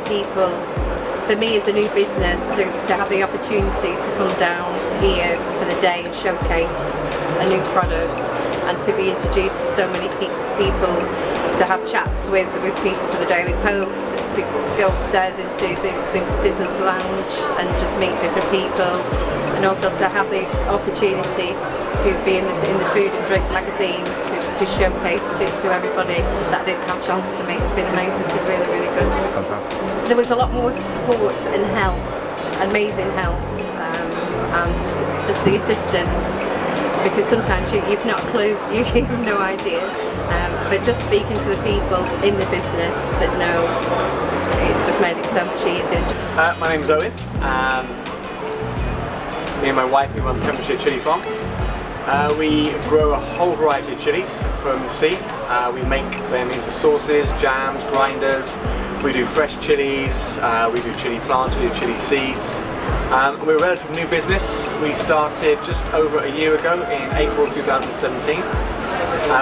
people, for me as a new business, to have the opportunity to come down here for the day and showcase a new product, and to be introduced to so many people, to have chats with people for the Daily Post, to go upstairs into the business lounge and just meet different people, and also to have the opportunity to be in the food and drink magazine to showcase to everybody that I didn't have a chance to meet. It's been amazing. It's been really, really good. Fantastic. There was a lot more support and help, amazing help, and just the assistance, because sometimes you've not a clue, you have no idea, but just speaking to the people in the business that know, it just made it so much easier. My name's Owen. Me and my wife, we run Pembrokeshire Chilli Farm. We grow a whole variety of chilies from seed. We make them into sauces, jams, grinders. We do fresh chilies, we do chili plants, we do chili seeds. We're a relatively new business. We started just over a year ago in April 2017.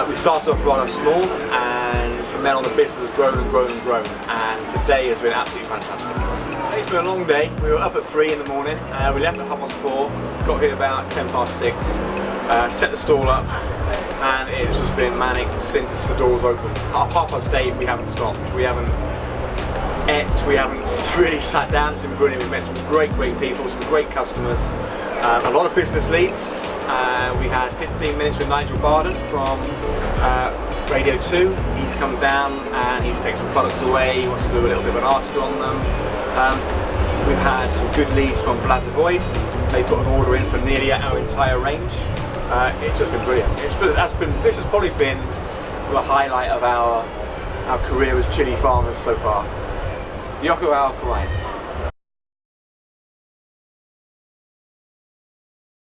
We started off rather small, and from then on the business has grown and grown and grown, and today has been absolutely fantastic. Today's been a long day. We were up at 3 in the morning, we left at 4:30, got here about 6:10, set the stall up, and it's just been manic since the doors opened. At 8:30 we haven't stopped. We haven't ate, we haven't really sat down. It's been brilliant. We've met some great people, some great customers, a lot of business leads. We had 15 minutes with Nigel Barden from Radio 2. He's come down and he's taken some products away. He wants to do a little bit of an article on them. We've had some good leads from Blazevoid. They put an order in for nearly our entire range. It's just been brilliant. This has probably been the highlight of our career as chili farmers so far. Diolch yn fawr, Cywain.